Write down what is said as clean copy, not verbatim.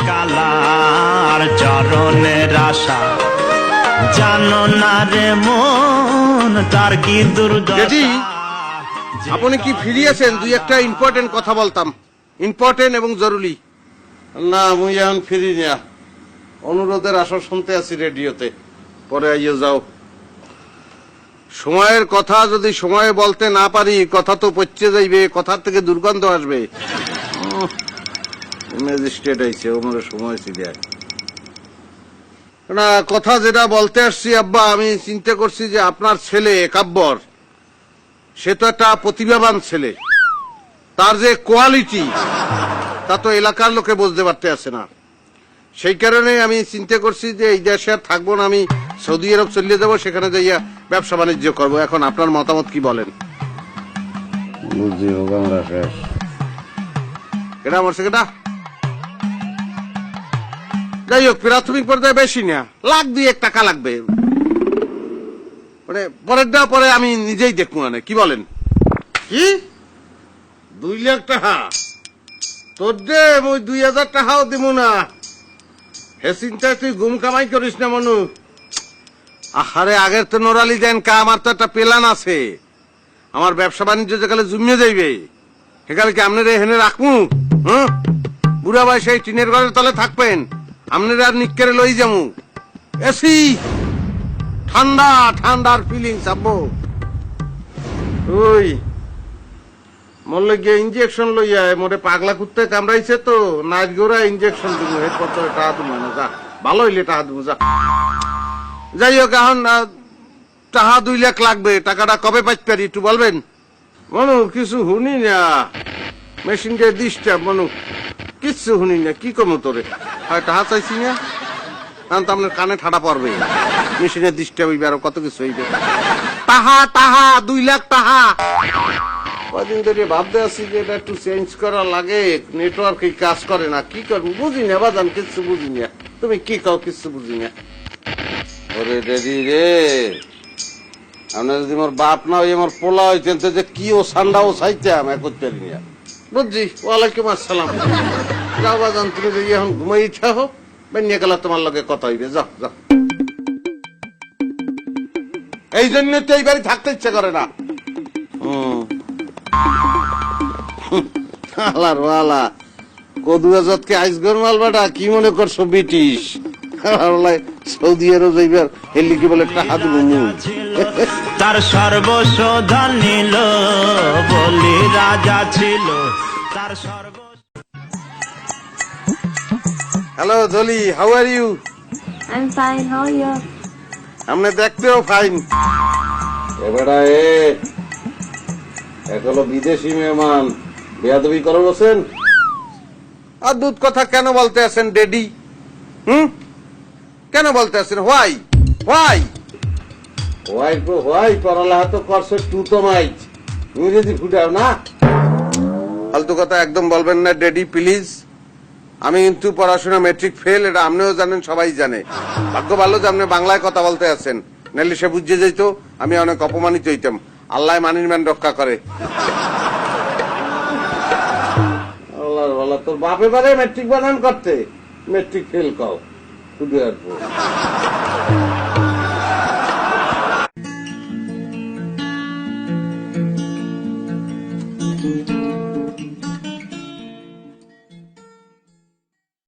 Colour চরণের আশা জানো না রে মন তার কি দুর্দশা। আপনি কি ফিরে আছেন? দুই একটা ইম্পর্টেন্ট কথা বলতাম, ইম্পর্টেন্ট এবং জরুরি। না মুই এখন ফিরি না, অনুরোধের আশা শুনতে আছি রেডিওতে, পরে আইয়ে যাও। সময়ের কথা যদি সময়ে বলতে না পারি কথা তো পচে যাইবে, কথার থেকে দুর্গন্ধ আসবে। ম্যাজিস্ট্রেট আইছে, ওমরে সময় ছিল না। কথা যেটা বলতে আসছি আব্বা, আমি চিন্তা করছি যে আপনার ছেলে কাব্বর, সে তো একটা প্রতিভাবান ছেলে, তার যে কোয়ালিটি তা তো এলাকার লোকে বুঝতে পারতে আসে না। সেই কারণে আমি চিন্তা করছি যে এই দেশে আর থাকবো না, আমি সৌদি আরব চলে যাবো, সেখানে যাইয়া ব্যবসা বাণিজ্য করবো। এখন আপনার মতামত কি বলেন? বুঝি কেটা মরছে কেটা? যাই হোক, প্রাথমিক পর্যায়ে বেশি না, $1,2 টাকা লাগবে, মানে পরেরটা পরে আমি নিজেই দেখবো। মানে কি বলেন? কি $2 লাখ? তোর দে ওই 2,000 টাকাও দিব না। হে চিন্তায় তুই গুম কামাই করিস না মনু। আহারে, আগের তো নোরালি দেন কা, আমার তো একটা প্ল্যান আছে। আমার ব্যবসা বাণিজ্য যেখানে জমিয়ে যাইবে সেখানে কি আপনার এখানে রাখবো? হ্যাঁ, বুড়া ভাই সেই টিনের ঘরের তলে থাকবেন, আপনারা আর নিক্কেরে লই যামু। এসি ঠান্ডা ঠান্ডার ফিলিংস আব্বু। ওই মরলে গিয়ে ইঞ্জেকশন লইয়া, মোরে পাগলা কুত্তে কামড়াইছে তো, নাচ গোড়া ইঞ্জেকশন দিব, এরপর তো টাকা দিব না। যা ভালো হইলে টাকা দিব, যা। যাই হোক, এখন টাকা 2 লাখ লাগবে, টাকাটা কবে পাইতে পারি একটু বলবেন? মনু কিছু শুনি না, মেশিন দিয়ে ডিস্টার্ব। মনু কিচ্ছু শুনি না, কি কমো তোরে? হয় টাকা চাইছি না, কারণ তো আপনার কানে ঠাডা পড়বে, মেশিনের ডিস্টার্ব হইবে, আরো কত কিছু হইবে। টাহা টাহা 2 লাখ টাকা। কদিন ধরে ভাবতে আছি যে এটা একটু চেঞ্জ করা লাগে, নেটওয়ার্ক কাজ করে না, কি করবো বুঝি না বাজান, কিচ্ছু বুঝি না। তুমি কি কাও? কিচ্ছু বুঝি না। ওরে ডেডি রে, আপনার যদি আমার বাপ না হই, আমার পোলা হইতেন তো যে কি ও সান্ডাও চাইতাম, করতে পারি না। বুঝছি। ওয়ালাইকুম আসসালাম। যাও বাজান, তুমি যদি এখন ঘুমাই থাকো, বেরিয়ে গেলে তোমার লগে কথা হইবে। যাও যাও। এই জন্য তো এই বাড়ি থাকতে ইচ্ছা করে না। কদু আজাদকে আইসগর মালবাটা কি মনে করছো ব্রিটিশ? সৌদি আরব যাইবার হেলি কি বলে টাকা দিব? তার সর্বস্ব ধন নিল বলি রাজা ছিল তার সর্ব। Hello Jolly, how are you? I'm fine. How are you? আপনি দেখতেও ফাইন। এবারে এগুলো বিদেশি মেহমান, বেয়াদবি করে বসেন। আর দুধ কথা কেন বলতে আছেন ডেডি? কেন বলতে আছেন? Why why why go why? পড়ালেখা তো করছো টুতো মাইজ, ইংরেজি ফুটাও না। ফালতু কথা একদম বলবেন না ডেডি প্লিজ। আমি কিন্তু পড়াশোনা মেট্রিক ফেল, এটা আপনিও জানেন, সবাই জানে। ভাগ্য ভালো যে আপনি বাংলায় কথা বলতে আছেন, নাহলে সে বুঝে যাইতো আমি অনেক অপমানিত হইতাম। আল্লাহ মানির মান রক্ষা করে। তোর বাপে পারে মেট্রিক বানান করতে, মেট্রিক ফেল কও শুধু।